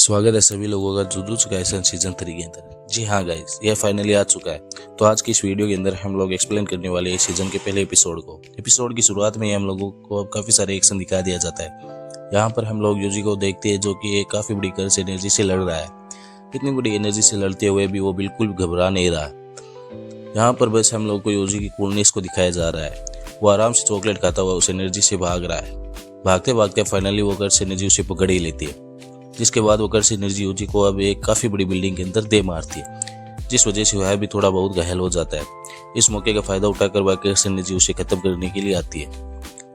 स्वागत है सभी लोगों का जुजुत्सु काइसन सीजन 3 के अंदर। जी हाँ गाइस, ये फाइनली आ चुका है। तो आज की इस वीडियो के अंदर हम लोग एक्सप्लेन करने वाले हैं सीजन के पहले एपिसोड को। एपिसोड की शुरुआत में ही हम लोगों को काफी सारे एक्शन दिखा दिया जाता है। यहाँ पर हम लोग यूजी को देखते हैं जो कि एक काफी बड़ी कर्स एनर्जी से लड़ रहा है। इतनी बड़ी एनर्जी से लड़ते हुए भी वो बिल्कुल घबरा नहीं रहा। यहाँ पर बस हम लोग को यूजी की कूलनेस को दिखाया जा रहा है। वो आराम से चॉकलेट खाता हुआ उस एनर्जी से भाग रहा है। भागते भागते फाइनली वो कर्स एनर्जी उसे पकड़ ही लेती है, जिसके बाद वो कर्स एनर्जी यूजी को अब एक काफ़ी बड़ी बिल्डिंग के अंदर दे मारती है, जिस वजह से वह भी थोड़ा बहुत घायल हो जाता है। इस मौके का फायदा उठाकर वह कर्स एनर्जी उसे खत्म करने के लिए आती है,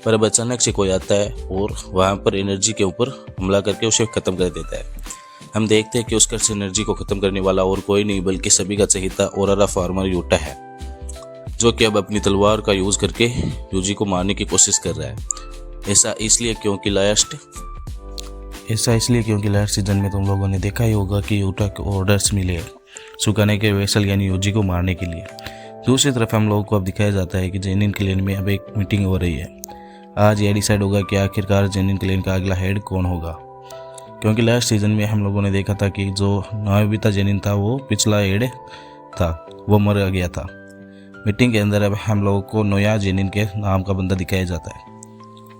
पर अब अचानक से कोई आता है और वहाँ पर एनर्जी के ऊपर हमला करके उसे खत्म कर देता है। हम देखते हैं कि उस कर्स एनर्जी को खत्म करने वाला और कोई नहीं बल्कि सभी का चहेता ओरारा फार्मर यूटा है, जो कि अब अपनी तलवार का यूज करके यूजी को मारने की कोशिश कर रहा है। ऐसा इसलिए क्योंकि लास्ट सीजन में तुम लोगों ने देखा ही होगा कि यूटा को ऑर्डर्स मिले सुकाने के वेसल यानी यूजी को मारने के लिए। दूसरी तरफ हम लोगों को अब दिखाया जाता है कि जेनिन क्लेन में अब एक मीटिंग हो रही है। आज यह डिसाइड होगा कि आखिरकार जेनिन क्लेन का अगला हेड कौन होगा, क्योंकि लास्ट सीजन में हम लोगों ने देखा था कि जो नोबिता जेनिन था वो पिछला हेड था, वो मर गया था। मीटिंग के अंदर अब हम लोगों को नोया जेनिन के नाम का बंदा दिखाया जाता है।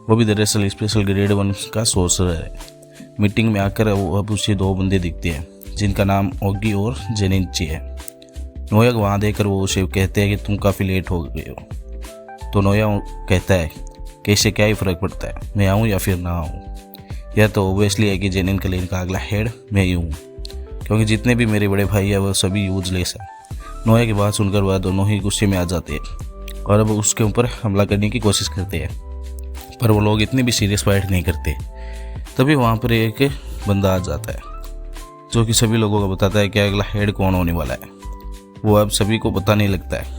वो भी दरअसल स्पेशल ग्रेड 1 का सोर्सर है। मीटिंग में आकर अब उसे दो बंदे दिखते हैं जिनका नाम ओगी और जेनिनची है। नोया वहाँ देखकर वो उसे कहते हैं कि तुम काफ़ी लेट हो गए हो। तो नोया कहता है कि इससे क्या ही फ़र्क पड़ता है, मैं आऊँ या फिर ना आऊँ। यह तो ओबियसली है कि जेनिन क्लेन का अगला हेड मैं ही हूँ, क्योंकि जितने भी मेरे बड़े भाई है वो सभी यूजलेस है। नोया की बात सुनकर वह दोनों ही गुस्से में आ जाते हैं और अब उसके ऊपर हमला करने की कोशिश करते हैं, पर वो लोग इतनी भी सीरियस फाइट नहीं करते। तभी वहाँ पर एक बंदा आ जाता है जो कि सभी लोगों को बताता है कि अगला हेड कौन होने वाला है। वो अब सभी को पता नहीं लगता है।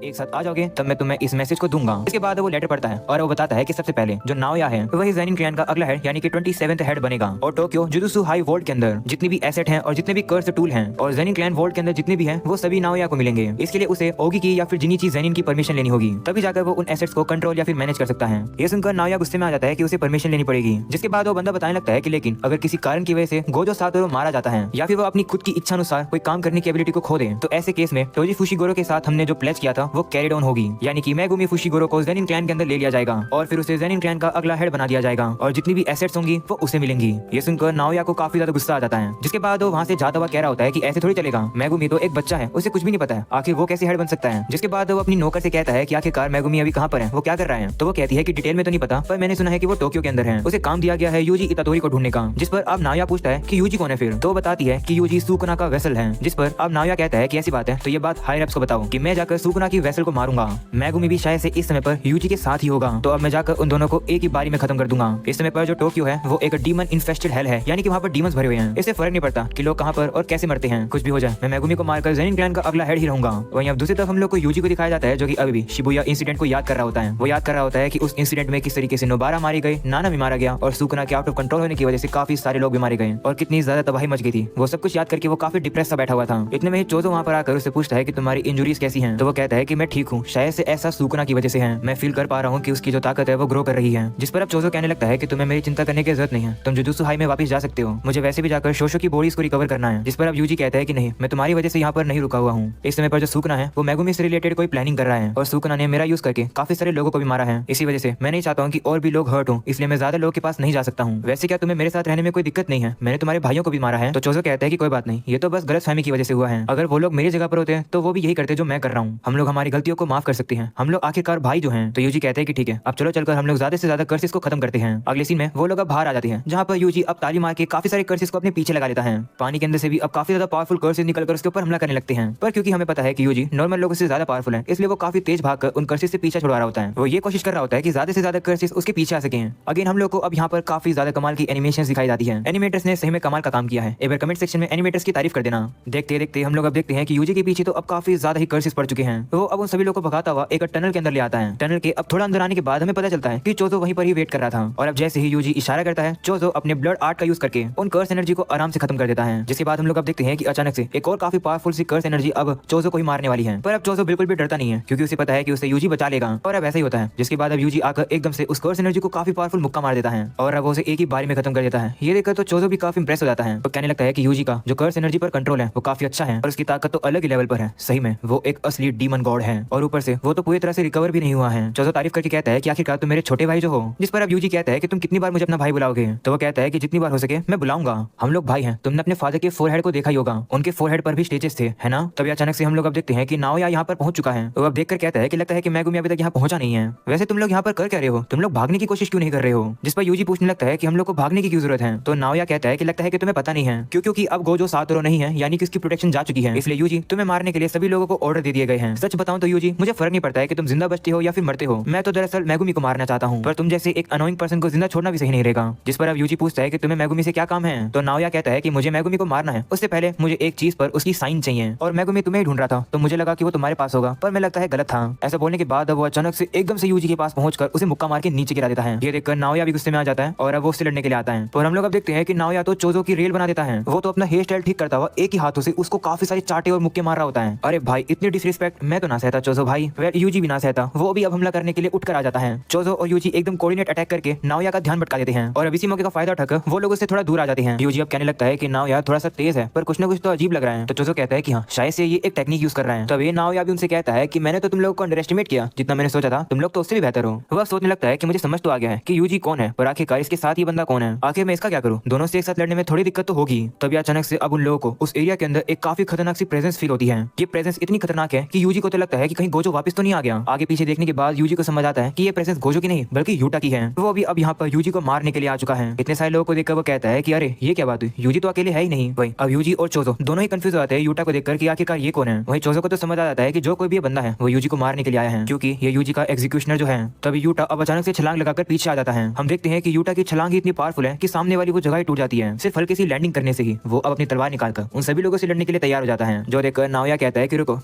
एक साथ आ जाओगे तब मैं तुम्हें इस मैसेज को दूंगा। इसके बाद वो लेटर पढ़ता है और वो बताता है कि सबसे पहले जो नाओया है वही जेनिन क्लैन का अगला हेड यानी कि 27th हेड बनेगा। और टोक्यो जुजुत्सु हाई वोल्ट के अंदर जितनी भी एसेट हैं और जितने भी कर्स टूल हैं और जेनिन क्लैन वोल्ट के अंदर जितने भी हैं वो सभी नाओया को मिलेंगे। इसके लिए उसे ओगी की या फिर जिनीची जेनिन की परमिशन लेनी होगी, तभी जाकर वो उन एसेट्स को कंट्रोल या फिर मैनेज कर सकता है। ये सुनकर नाओया गुस्से में आ जाता है कि उसे परमिशन लेनी पड़ेगी। जिसके बाद वो बंदा बताने लगता है कि लेकिन अगर किसी कारण की वजह से गोजो सातोरो मारा जाता है या फिर वो अपनी खुद की इच्छा अनुसार कोई काम करने की एबिलिटी को खो दे, तो ऐसे केस में टोजी फुशिगोरो के साथ हमने जो प्लेज किया था वो कैरी डाउन होगी, यानी कि मेगुमी फुशिगोरो को जेनिन क्लैन के अंदर ले लिया जाएगा और फिर उसे जेनिन क्लैन का अगला हेड बना दिया जाएगा और जितनी भी एसेट्स होंगी वो उसे मिलेंगी। ये सुनकर नाओया को काफी ज्यादा गुस्सा आ जाता है। जिसके बाद वो वहाँ से जाता हुआ कह रहा होता है कि ऐसे थोड़ी चलेगा, मेगुमी तो एक बच्चा है, उसे कुछ भी नहीं पता है, आखिर वो कैसे हेड बन सकता है। जिसके बाद वो अपनी नौकर से कहता है कि आखिरकार मेगुमी अभी कहाँ पर है, वो क्या कर रहा है। तो वो कहती है कि डिटेल में तो नहीं पता, पर मैंने सुना है कि वो टोक्यो के अंदर है, उसे काम दिया गया है यूजी इतादोरी को ढूंढने का। जिस पर अब नाओया पूछता है कि यूजी कौन है फिर, तो वो बताती है कि यूजी सुकुना का वेसल है। जिस पर अब नाओया कहता है कि ऐसी बात है तो ये बात हायर अप्स को बताओ कि मैं जाकर सुकुना की वेसल को मारूंगा। मेगुमी भी शायद से इस समय पर यूजी के साथ ही होगा, तो अब मैं जाकर उन दोनों को एक ही बारी में खत्म कर दूंगा। इस समय पर जो टोक्यो है वो एक डीमन इन्फेस्टेड हेल है, यानी कि वहाँ पर डीमंस भरे हुए हैं। इससे फर्क नहीं पड़ता कि लोग कहाँ पर और कैसे मरते हैं, कुछ भी हो जाए मैं मेगुमी को मारकर जेनिन क्लैन का अगला हेड ही रहूंगा। वहीं अब दूसरी तरफ हम लोग को यूजी को दिखाया जाता है जो कि अभी भी शिबुया इंसिडेंट को याद कर रहा होता है। वो याद कर रहा होता है कि उस इंसिडेंट में किस तरीके से नोबारा मारी गई, नाना भी मारा गया और सुकुना के आउट ऑफ कंट्रोल होने की वजह से काफी सारे लोग भी मारे गए और कितनी ज्यादा तबाही मच गई थी। वो सब कुछ याद करके वो काफी डिप्रेस सा बैठा हुआ था। इतने में ही चोजो वहाँ पर आकर उससे पूछता है कि तुम्हारी इंजुरीज कैसी हैं, तो वो कहता है कि मैं ठीक हूँ, शायद से ऐसा सुकुना की वजह से है, मैं फील कर पा रहा हूँ कि उसकी जो ताकत है वो ग्रो कर रही है। जिस पर अब चोजो कहने लगता है कि तुम्हें मेरी चिंता करने की जरूरत नहीं है, तुम जुजुत्सु हाई में वापस जा सकते हो, मुझे वैसे भी जाकर शोशो की बॉडीज को रिकवर करना है। जिस पर अब यूजी कहता है कि नहीं, मैं तुम्हारी वजह से यहाँ पर नहीं रुका हुआ हूँ। इस समय पर जो सुकुना है वो मेगुमी से रिलेटेड कोई प्लानिंग कर रहा है और सुकुना ने मेरा यूज करके काफी सारे लोगों को भी मारा है। इसी वजह से मैं नहीं चाहता हूँ कि और भी लोग हर्ट हो, इसलिए मैं ज्यादा लोगों के पास नहीं जा सकता हूँ। वैसे क्या तुम्हें मेरे साथ रहने में कोई दिक्कत नहीं है, मैंने तुम्हारे भाइयों को भी मारा है। तो चोजो कहता है कि कोई बात नहीं, ये तो बस गलतफहमी की वजह से हुआ है, अगर वो लोग मेरी जगह पर होते तो वो भी यही करते जो मैं कर रहा हूँ। हम लोग हमारी गलतियों को माफ कर सकते हैं, हम लोग आखिरकार भाई जो हैं। तो यूजी कहते हैं कि ठीक है, अब चलो चलकर हम लोग ज्यादा से ज्यादा कर्सेस को खत्म करते हैं। अगले सीन में वो लोग अब बाहर आ जाते हैं जहाँ पर यूजी अब ताली मार के काफी सारे कर्सेस को अपने पीछे लगा लेता है। पानी के अंदर से भी अब काफी ज्यादा पावरफुल कर्सेस निकलकर उसके ऊपर हमला करने लगते हैं। पर क्योंकि हमें पता है कि यूजी नॉर्मल लोगों से ज्यादा पावरफुल है, इसलिए वो काफी तेज भागकर उन कर्सेस से पीछा छुड़वा रहा होता है। वो ये कोशिश कर रहा होता है कि ज्यादा से ज्यादा कर्सेस उसके पीछे आ सके। अगेन हम लोग को अब यहाँ पर काफी ज्यादा कमाल की एनिमेशन दिखाई जाती है। एनिमेटर्स ने सही में कमाल का काम किया है। एक बार कमेंट सेक्शन में एनिमेटर्स की तारीफ कर देना। देखते देखते हम लोग अब देखते हैं कि यूजी के पीछे तो अब काफी ज्यादा ही कर्सेस पड़ चुके हैं। वो अब उन सभी लोगों को भगाता हुआ एक टनल के अंदर ले आता है। टनल के अब थोड़ा अंदर आने के बाद हमें पता चलता है कि चोजो वहीं पर ही वेट कर रहा था और अब जैसे ही यूजी इशारा करता है, चोजो अपने ब्लड आर्ट का यूज करके उन कर्स एनर्जी को आराम से खत्म कर देता है। जिसके बाद हम लोग अब देखते हैं कि अचानक से एक और काफी पावरफुल सी कर्स एनर्जी अब चोजो को ही मारने वाली है। पर अब चोजो बिल्कुल भी डरता नहीं है क्योंकि उसे पता है कि उसे यूजी बचा लेगा और अब ऐसा ही होता है। जिसके बाद अब यूजी आकर एकदम से उस कर्स एनर्जी को काफी पावरफुल मुक्का मार देता है और अब उसे एक ही बारी में खत्म कर देता है। ये देखकर तो चोजो भी काफी इंप्रेस हो जाता है और कहने लगता है कि यूजी का जो कर्स एनर्जी पर कंट्रोल है वो काफी अच्छा है और उसकी ताकत तो अलग ही लेवल पर है। सही में वो एक असली डीमन गॉड है और ऊपर से वो तो पूरी तरह से रिकवर भी नहीं हुआ है। चोजो तारीफ करके कहता है कि आखिरकार तुम मेरे छोटे भाई जो हो। जिस पर अब यूजी कहता है कि तुम कितनी बार मुझे अपना भाई बुलाओगे? तो वो कहता है कि जितनी बार हो सके मैं बुलाऊंगा, हम लोग भाई हैं। तुमने अपने फादर के फोरहेड को देखा ही होगा, उनके फोरहेड पर भी स्टेजेस थे, है ना? तभी अचानक से हम लोग अब देखते हैं कि नाओया यहाँ पर पहुंच चुका है। वो अब देखकर कहता है कि लगता है कि मैगुमी अभी तक यहाँ पहुंचा नहीं है। वैसे तुम लोग यहाँ पर कर क्या रहे हो? तुम लोग भागने की कोशिश क्यों नहीं कर रहे हो? जिस पर यूजी पूछने लगता है कि हम लोग को भागने की क्यों जरूरत है? तो नाओया कहता है कि लगता है कि तुम्हें पता नहीं है क्योंकि अब गोजो सातोरो नहीं है, यानी कि उसकी प्रोटेक्शन जा चुकी है, इसलिए यूजी तुम्हें मारने के लिए सभी लोगों को ऑर्डर दे दिए गए हैं। सच बताऊं तो यूजी मुझे फर्क नहीं पड़ता है कि तुम जिंदा बचते हो या फिर मरते हो, मैं तो दरअसल मैगुमी को मारना चाहता हूँ, पर तुम जैसे एक अनोइंग पर्सन को जिंदा छोड़ना भी सही नहीं रहेगा। जिस पर अब यूजी पूछता है कि तुम्हें मैगुमी से क्या काम है? तो नाओया कहता है कि मुझे मैगुमी को मारना है, उससे पहले मुझे एक चीज पर उसकी साइन चाहिए और मैगुमी तुम्हें ही ढूंढ रहा था तो मुझे लगा कि वो तुम्हारे पास होगा, पर मैं लगता है गलत था। ऐसा बोलने के बाद अब वो अचानक से एकदम से यूजी के पास पहुंचकर उसे मुक्का मार के नीचे गिरा देता है। ये देखकर नाओया भी गुस्से में आ जाता है और अब वो उससे लड़ने के लिए आता है। और हम लोग अब देखते हैं कि नाओया तो चोजो की रेल बना देता है। वो तो अपना हेयर स्टाइल ठीक करता हुआ एक ही हाथों से उसको काफी सारे चाटे और मुक्के मार रहा होता है। अरे भाई इतनी डिसरिस्पेक्ट मैं तो ना सहता चोजो भाई, यूजी भी ना सहता। वो भी अब हमला करने के लिए उठकर आ जाता है। चोजो और यूजी एकदम कोऑर्डिनेट अटैक करके नाओया का ध्यान भटका देते हैं और अब इसी मौके का फायदा उठाकर वो लोग उससे थोड़ा दूर आ जाते हैं। यूजी अब कहने लगता है कि नाओया थोड़ा सा तेज है पर कुछ ना कुछ तो अजीब लग रहा है। तो चोजो कहता है कि हाँ शायद से ये एक टेक्निक यूज कर रहा है। तब ये नाओया भी उनसे कहता है कि मैंने तो तुम लोगों को अंडर एस्टिमेट किया, जितना मैंने सोचा था तुम लोग तो उससे भी बेहतर हो। वह सोचने लगता है कि मुझे समझ तो आ गया है कि यूजी कौन है, पर आखिरकार इसके साथ ये बंदा कौन है, आखिर मैं इसका क्या करूं? दोनों से एक साथ लड़ने में थोड़ी दिक्कत तो होगी। तभी अचानक से अब उन लोगों को उस एरिया के अंदर एक काफी खतरनाक सी प्रेजेंस फील होती है। ये प्रेजेंस इतनी खतरनाक है कि यूजी को तो लगता है कि कहीं गोजो वापस तो नहीं आ गया। आगे पीछे देखने के बाद यूजी को समझ आता है कि ये प्रेजेंस गोजो की नहीं बल्कि यूटा की है। वो भी अब यहाँ पर यूजी को मारने के लिए आ चुका है। इतने सारे लोगों को देखकर वो कहता है कि अरे ये क्या बात हुई, यूजी तो अकेले है ही नहीं। वही अब यूजी और चोजो दोनों ही कंफ्यूज हो जाते हैं यूटा को देखकर कि आखिरकार ये कौन है। वही चोजो को तो समझ आ जाता है कि जो कोई भी बंदा है वो यूजी को मारने के लिए आया है क्योंकि ये यूजी का एग्जीक्यूशनर जो है। तभी यूटा अब अचानक से छलांग लगाकर पीछे आ जाता है। हम देखते हैं कि यूटा की छलांग ही इतनी पावरफुल है कि सामने वाली वो जगह ही टूट जाती है। सिर्फ हल्की सी लैंडिंग करने से ही वो अब अपनी तलवार निकालकर उन सभी लोगों से लड़ने के लिए तैयार हो जाता है। जो देखकर नाओया कहता है कि रुको,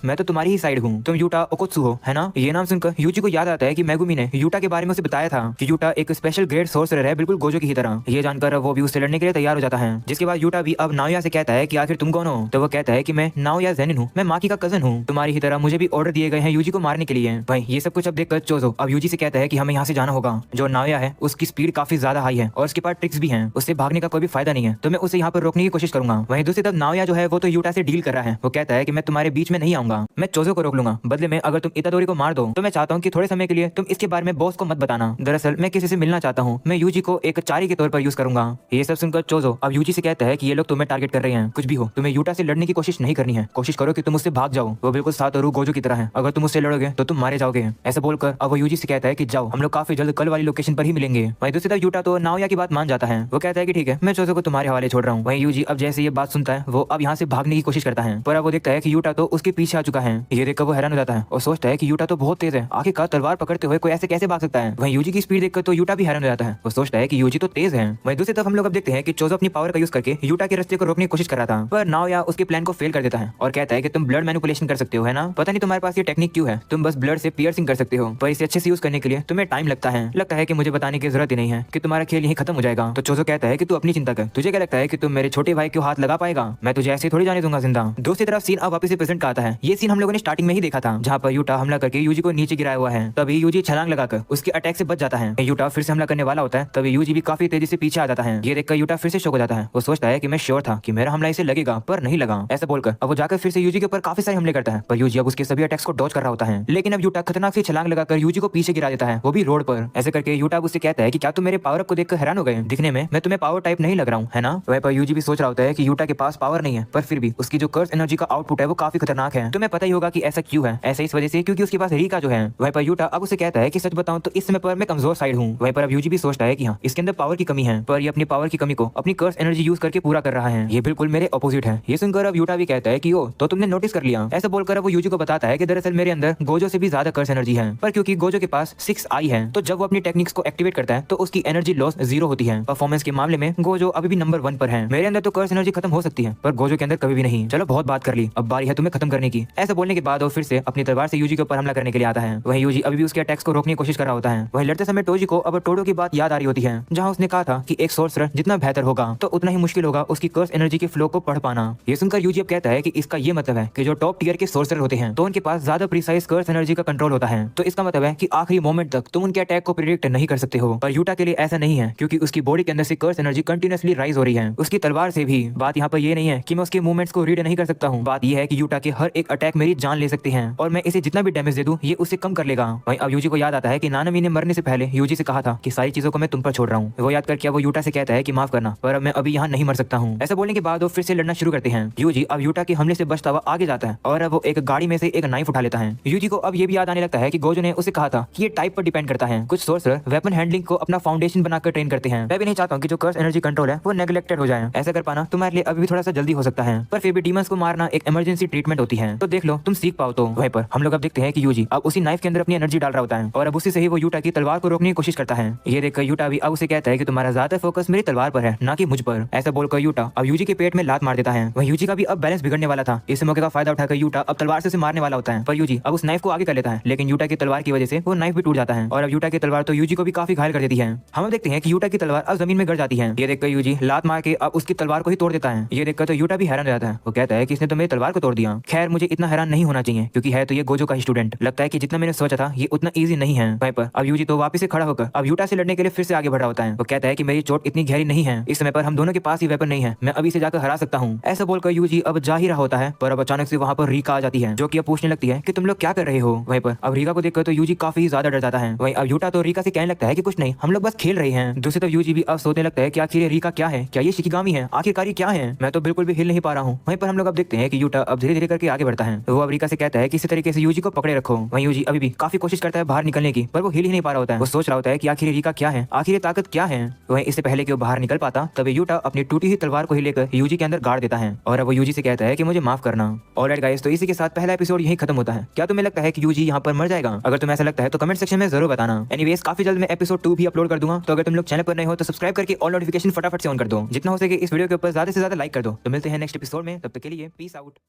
मैं तो तुम्हारी ही साइड हूँ, तुम यूटा ओकोत्सु हो, है ना? ये नाम सुनकर यूजी को याद आता है कि मैगुमी ने यूटा के बारे में उसे बताया था कि यूटा एक स्पेशल ग्रेड सोर्सरर है, बिल्कुल गोजो की ही तरह। ये जानकर वो भी उससे लड़ने के लिए तैयार हो जाता है। जिसके बाद यूटा भी अब नाओया से कहता है कि आखिर तुम कौन हो? तो वो कहता है कि मैं नाओया ज़ेनिन हूँ, मैं माकी का कजन हूँ, तुम्हारी ही तरह मुझे भी ऑर्डर दिए गए हैं यूजी को मारने के लिए। भाई ये सब कुछ अब देखकर चोजो अब यूजी से कहता है कि हमें यहाँ से जाना होगा। जो नाओया है उसकी स्पीड काफी ज्यादा हाई है और उसके पास ट्रिक्स भी हैं, उससे भागने का कोई भी फायदा नहीं है, तो मैं उसे यहाँ पर रोकने की कोशिश करूंगा। वहीं दूसरी तरफ नाओया जो है वो तो यूटा से डील कर रहा है। वो कहता है कि मैं तुम्हारे बीच में नहीं आऊंगा, मैं चोजो को रोक लूंगा, बदले में अगर तुम इतादोरी को मार दो तो मैं चाहता हूँ कि थोड़े समय के लिए तुम इसके बारे में बॉस को मत बताना। दरअसल मैं किसी से मिलना चाहता हूँ, मैं यूजी को एक चारी के तौर पर यूज करूंगा। ये सब सुनकर चोजो अब यूजी से कहता है कि ये लोग तुम्हें टारगेट कर रहे हैं, कुछ भी हो तुम्हें यूटा से लड़ने की कोशिश नहीं करनी है, कोशिश करो कि तुम उससे भाग जाओ। वो बिल्कुल सातोरू गोजो की तरह है, अगर तुम उससे लड़ोगे तो तुम मारे जाओगे। ऐसा बोलकर अब वो यूजी से कहता है कि जाओ, हम लोग काफी जल्द कल वाली लोकेशन पर ही मिलेंगे। वहीं दूसरी तरफ यूटा तो नाओया की बात मान जाता है। वो कहता है कि ठीक है, मैं चोजो को तुम्हारे हवाले छोड़ रहा हूँ। वहीं यूजी अब जैसे ये बात सुनता है वो अब यहाँ से भागने की कोशिश करता है, पर अब वो देखता है कि यूटा तो उसके पीछे आ चुका है। ये देखकर वो हैरान हो जाता है और सोचता है कि यूटा तो बहुत तेज है, आखिरकार तलवार पकड़ते हुए कोई ऐसे कैसे भाग सकता है। वहीं यूजी की स्पीड देखकर तो यूटा भी हैरान हो जाता है, वो सोचता है कि यूजी तो तेज है। वहीं दूसरी तरफ हम लोग अब देखते हैं कि चोजो अपनी पावर का यूज करके यूटा के रास्ते को रोकने की कोशिश कर रहा था, पर नाओया उसके प्लान को फेल कर देता है और कहता है कि तुम ब्लड मैनिपुलेशन कर सकते हो, है ना? पता नहीं तुम्हारे पास ये टेक्निक क्यों है, तुम बस ब्लड से पियर्सिंग कर सकते हो, पर इसे अच्छे से यूज करने के लिए तुम्हें टाइम लगता है कि मुझे बताने की जरूरत ही नहीं है कि तुम्हारा खेल यहीं खत्म हो जाएगा। तो चोजो कहता है कि तू अपनी चिंता कर, तुझे क्या लगता है कि तुम मेरे छोटे भाई को हाथ लगा पाएगा? मैं तुझे ऐसे थोड़ी जाने दूंगा जिंदा। दूसरी तरफ सीन अब वापस से प्रेजेंट का आता है। ये सीन हम लोगों ने स्टार्टिंग में ही देखा था, जहाँ पर यूटा हमला करके यूजी को नीचे गिराया हुआ है। तभी यूजी छलांग लगाकर उसके अटैक से बच जाता है। यूटा फिर से हमला करने वाला होता है, तभी यूजी भी काफी तेजी से पीछे आ जाता है। ये देखकर यूटा फिर से शॉक हो जाता है। वो सोचता है कि मैं श्योर था कि मेरा हमला इसे लगेगा, पर नहीं लगा। ऐसा बोलकर अब वो जाकर फिर से यूजी के ऊपर काफी सारे हमले करता है, पर यूजी अब उसके सभी अटैक्स को डॉज कर रहा होता है। लेकिन अब यूटा खतरनाक सी छलांग लगाकर यूजी को पीछे गिरा देता है, वो भी रोड पर। ऐसे करके यूटा उससे कहता है कि क्या तुम मेरे पावर अप को देखकर हैरान हो गए? दिखने में मैं तुम्हें पावर टाइप नहीं लग रहा हूँ, है ना? वह पर यूजी भी सोच रहा होता है कि यूटा के पास पावर नहीं है, पर फिर भी उसकी जो कर्स एनर्जी का आउटपुट है वो काफी खतरनाक है। तुम्हें पता ही होगा कि ऐसा क्यों है, ऐसा इस वजह से क्योंकि उसके पास रीका जो है। वहीं पर यूटा अब उसे कहता है कि सच बताऊं तो इस समय पर मैं कमजोर साइड हूँ। वहीं पर अब यूजी भी सोचता है कि हाँ, इसके अंदर पावर की कमी है, पर ये अपनी पावर की कमी को अपनी कर्स एनर्जी यूज करके पूरा कर रहा है। ये बिल्कुल मेरे ऑपोजिट है। ये सुनकर अब यूटा भी कहता है कि ओ तो तुमने नोटिस कर लिया। ऐसा बोलकर अब वो यूजी को बताता है कि दरअसल मेरे अंदर गोजो से भी ज्यादा कर्स एनर्जी है, पर क्योंकि गोजो के पास 6 आई है, तो जब वो अपनी टेक्निक्स को एक्टिवेट करता है तो उसकी एनर्जी लॉस 0 होती है। परफॉर्मेंस के मामले में गोजो अभी भी नंबर 1 पर है। मेरे अंदर तो कर्स एनर्जी खत्म हो सकती है, पर गोजो के अंदर कभी भी नहीं। चलो बहुत बात कर ली, अब बारी है तुम्हें खत्म करने की। ऐसा बोलने के बाद वो फिर से अपनी तलवार से यूजी के ऊपर हमला करने के लिए आता है। वहीं यूजी अभी भी उसके अटैक्स को रोकने की कोशिश कर रहा होता है। वहीं लड़ते समय टोजी को अब टोडो की बात याद आ रही होती है, जहां उसने कहा था कि एक सोर्सरर जितना बेहतर होगा तो उतना ही मुश्किल होगा उसकी कर्स एनर्जी के फ्लो को पढ़ पाना। ये सुनकर यूजी अब कहता है कि इसका ये मतलब है कि जो टॉप टियर के सोर्सरर होते हैं तो उनके पास ज्यादा प्रिसाइज कर्स एनर्जी का कंट्रोल होता है, तो इसका मतलब है कि आखिरी मोमेंट तक तुम उनके अटैक को प्रिडिक्ट नहीं कर सकते हो। पर यूटा के लिए ऐसा नहीं है, क्योंकि उसकी बॉडी के अंदर से कर्स एनर्जी कंटिन्यूअसली राइज हो रही है। उसकी तलवार से भी बात यहाँ पर ये नहीं है कि मैं उसके मूवमेंट्स को रीड नहीं कर सकता हूँ। बात यह है कि यूटा के हर एक अटैक मेरी जान ले सकते हैं और मैं इसे जितना भी डैमेज दे दूं ये उससे कम कर लेगा। वहीं अब यूजी को याद आता है कि नानामी ने मरने से पहले यूजी से कहा था कि सारी चीजों को मैं तुम पर छोड़ रहा हूँ। वो याद करके वो यूटा से कहता है कि माफ करना, पर अब मैं अभी यहाँ नहीं मर सकता हूँ। ऐसा बोलने के बाद वो फिर से लड़ना शुरू करते हैं। यूजी अब यूटा के हमले से बचता हुआ आगे जाता है और अब वो एक गाड़ी में से एक नाइफ उठा लेता है। यूजी को अब ये भी याद आने लगता है कि गोजो ने उसे कहा था कि ये टाइप पर डिपेंड करता है। कुछ सोर्सरर वेपन हैंडलिंग को अपना फाउंडेशन बनाकर ट्रेन करते हैं। मैं भी नहीं चाहता हूँ कि जो कर्स एनर्जी कंट्रोल है वो नेग्लेक्टेड हो जाए। ऐसा कर पाना तुम्हारे लिए अभी भी थोड़ा सा जल्दी हो सकता है, पर फिर भी डीमंस को मारना एक इमरजेंसी ट्रीटमेंट होती है, तो देख लो तुम सीख पाओ। तो वहीं पर हम लोग अब देखते हैं कि यूजी अब उसी नाइफ के अंदर अपनी एनर्जी डाल रहा होता है और अब उसी से ही वो यूटा की तलवार को रोकने की कोशिश करता है। ये देखकर यूटा भी अब उसे कहता है कि तुम्हारा ज्यादा फोकस मेरी तलवार पर है, ना कि मुझ पर। ऐसा बोलकर यूटा अब यूजी के पेट में लात मार देता है। वहीं यूजी का भी अब बैलेंस बिगड़ने वाला था। इस मौके का फायदा उठाकर यूटा अब तलवार से उसे मारने वाला होता है, पर यूजी अब उस नाइफ को आगे कर लेता है, लेकिन यूटा की तलवार की वजह से वो नाइफ भी टूट जाता है और अब यूटा की तलवार तो यूजी को भी काफी घायल कर देती है। हम देखते हैं कि यूटा की तलवार अब जमीन में गिर जाती है। ये देखकर यूजी लात मार के अब उसकी तलवार को ही तोड़ देता है। ये देखकर तो यूटा भी हैरान रहता है। वो कहता है कि इसने तो मेरी तलवार को तोड़ दिया। खैर मुझे इतना हैरान नहीं होना चाहिए, क्योंकि है तो ये गोजो का ही स्टूडेंट। लगता है कि जितना मैंने सोचा था ये उतना ईजी नहीं है। वहीं पर अब यूजी तो वापस से खड़ा होकर अब यूटा से लड़ने के लिए फिर से आगे बढ़ रहा होता है। वो कहता है कि मेरी चोट इतनी गहरी नहीं है, इस समय पर हम दोनों के पास ही वेपन नहीं है, मैं अभी से जाकर हरा सकता हूँ। ऐसा बोलकर यूजी अब जा ही रहा होता है, पर अब अचानक से वहाँ पर रीका आ जाती है, जो कि अब पूछने लगती है कि तुम लोग क्या कर रहे हो। वहीं पर अब रीका को देखकर तो यूजी काफी ज्यादा डर जाता है। वहीं अब यूटा तो रीका से कहने लगता है कि कुछ नहीं, हम लोग बस खेल रहे हैं। दूसरी तरफ यूजी भी अब सोचने लगता है कि आखिर ये रीका क्या है, क्या ये शिकिगामी है, आखिरकार ये क्या है, मैं तो बिल्कुल भी हिल नहीं पा रहा हूँ। वहीं पर हम लोग अब देखते हैं कि यूटा अब धीरे धीरे करके आगे बढ़ता है। वो अब रीका से कहता है कि इसी तरीके से यूजी को पकड़े रखो। वहीं यूजी अभी भी काफी कोशिश करता है बाहर निकलने की, पर वो हिल ही नहीं पा रहा होता है। वो सोच रहा होता है कि आखिर रीका क्या है, आखिर ताकत क्या है। वहीं इससे पहले कि वो बाहर निकल पाता तभी यूटा अपनी टूटी हुई तलवार को ही लेकर यूजी के अंदर गाड़ देता है और अब वो यूजी से कहता है कि मुझे माफ करना। ऑलराइट गाइस, तो इसी के साथ पहला एपिसोड यही खत्म होता है। क्या तुम्हें लगता है कि यूजी यहाँ पर मर जाएगा? अगर तुम्हें ऐसा लगता है तो कमेंट सेक्शन में जरूर बताना। एनीवेज काफी जल्द मैं एपिसोड 2 भी अपलोड कर दूंगा, तो अगर तुम लोग चैनल पर नए हो तो सब्सक्राइब करके ऑल नोटिफिकेशन फटाफट से ऑन कर दो। जितना हो सके इस वीडियो के ऊपर ज्यादा से ज्यादा लाइक कर दो। तो मिलते हैं नेक्स्ट एपिसोड में, तब तक के लिए पीस आउट।